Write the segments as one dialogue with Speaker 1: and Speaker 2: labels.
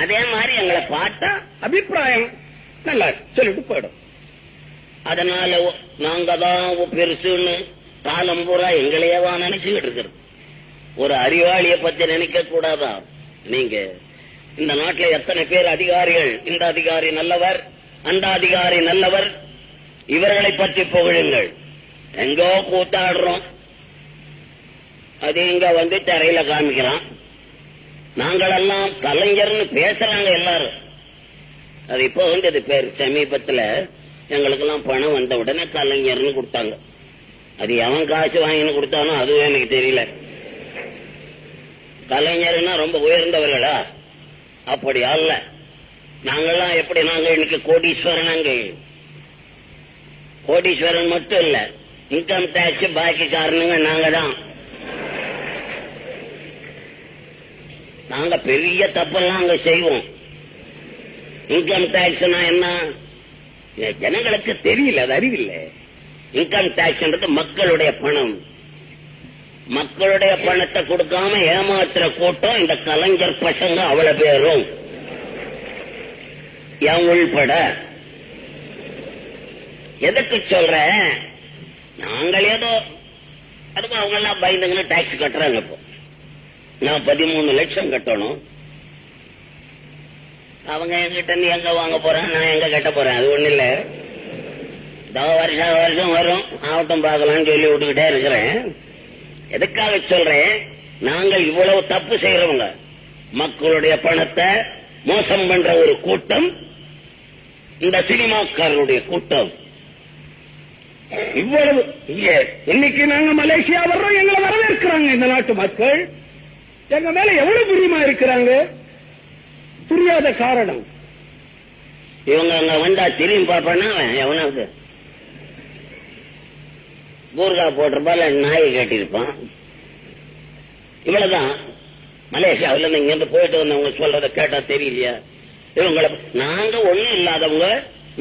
Speaker 1: அதே மாதிரி எங்களை பார்த்தா அபிப்பிராயம் நல்லா சொல்லிட்டு போயிடும். அதனால நாங்க தான் பெருசுன்னு காலம் பூரா எங்களையவா நினைச்சுக்கிட்டு இருக்கிறது. ஒரு அறிவாளிய பத்தி நினைக்க கூடாதா? நீங்க இந்த நாட்டில் எத்தனை பேர் அதிகாரிகள், இந்த அதிகாரி நல்லவர், அந்த அதிகாரி நல்லவர், இவர்களை பற்றி புகழுங்கள். எங்கோ கூத்தாடுறோம், அது இங்க வந்து தரையில காமிக்கலாம். நாங்களெல்லாம் கலைஞர்னு பேசுறாங்க எல்லாரும். அது இப்போ வந்து அது பேர் சமீபத்தில் எங்களுக்கெல்லாம் பணம் வந்த உடனே கலைஞர்னு கொடுத்தாங்க. அது எவன் காசு வாங்கின்னு கொடுத்தானோ அதுவும் எனக்கு தெரியல. கலைஞர்னா ரொம்ப உயர்ந்தவர்களா? அப்படி அல்ல. நாங்கெல்லாம் எப்படி, நாங்க இன்னைக்கு கோடீஸ்வரன். கோடீஸ்வரன் மட்டும் இல்ல, இன்கம் டாக்ஸ் பாக்கி காரணங்க நாங்க தான். நாங்க பெரிய தப்பெல்லாம் அங்க செய்வோம். இன்கம் டாக்ஸ்னா என்ன ஜனங்களுக்கு தெரியல, அது அறிவில்லை. இன்கம் டாக்ஸ் மக்களுடைய பணம். மக்களுடைய பணத்தை கொடுக்காம ஏமாத்துற கூட்டம் இந்த கலைஞர் பசங்க அவ்வளவு பேரும் என் உள்பட. எதுக்கு சொல்ற, நாங்கள் ஏதோ அதுவும் அவங்க எல்லாம் பயந்துங்கன்னு டாக்ஸ் கட்டுறாங்க. இப்போ நான் 13 லட்சம் கட்டணும். அவங்க என்கிட்ட நீ எங்க வாங்க போறேன், நான் எங்க கட்ட போறேன், அது ஒண்ணு இல்ல. வருஷம் வரும், ஆவட்டம் பார்க்கலாம்னு சொல்லி விட்டுக்கிட்டே இருக்கிறேன். எதுக்காக சொல்றேன், நாங்கள் இவ்வளவு தப்பு செய்யறவங்க, மக்களுடைய பணத்தை மோசம் பண்ற ஒரு கூட்டம் இந்த சினிமாக்காரருடைய கூட்டம். இவ்வளவு இன்னைக்கு நாங்க மலேசியா வர்றோம், எங்களை வரவேற்கிறாங்க இந்த நாட்டு மக்கள். எங்க மேல எவ்வளவு பிரியமா இருக்கிறாங்க. புரியாத காரணம், இவங்க அங்க வந்தா திரும்பி பாப்பானா எவனாவது கூர்கா போட்டிருப்பால நாயை கட்டிருப்பான். இவ்வளவுதான். மலேசியாவில இருந்து இங்க இருந்து போயிட்டு வந்தவங்க சொல்றத கேட்டா தெரியலையா? இவங்களை நாங்க ஒண்ணும் இல்லாதவங்க,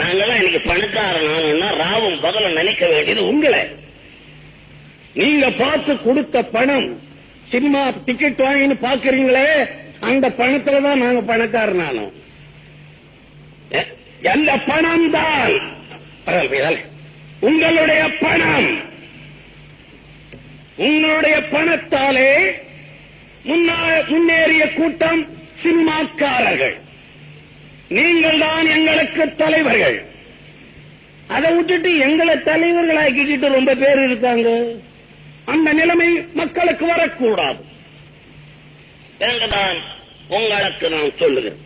Speaker 1: நாங்கெல்லாம் இன்னைக்கு பணக்காரனா ராவும் பகலும் நினைக்க வேண்டியது உங்களை. நீங்க பார்த்து கொடுத்த பணம், சினிமா டிக்கெட் வாங்கின்னு பாக்குறீங்களே, அந்த பணத்துலதான் நாங்க பணக்காரனானோம். எந்த பணம் தான் உங்களுடைய பணம். உங்களுடைய பணத்தாலே முன்னேறிய கூட்டம் சினிமாக்காரர்கள். நீங்கள் தான் எங்களுக்கு தலைவர்கள். அதை விட்டுட்டு எங்களை தலைவர்களாக்கிட்டு ரொம்ப பேர் இருக்காங்க. அந்த நிலைமை மக்களுக்கு வரக்கூடாது. உங்களுக்கு நான் சொல்லுகிறேன்.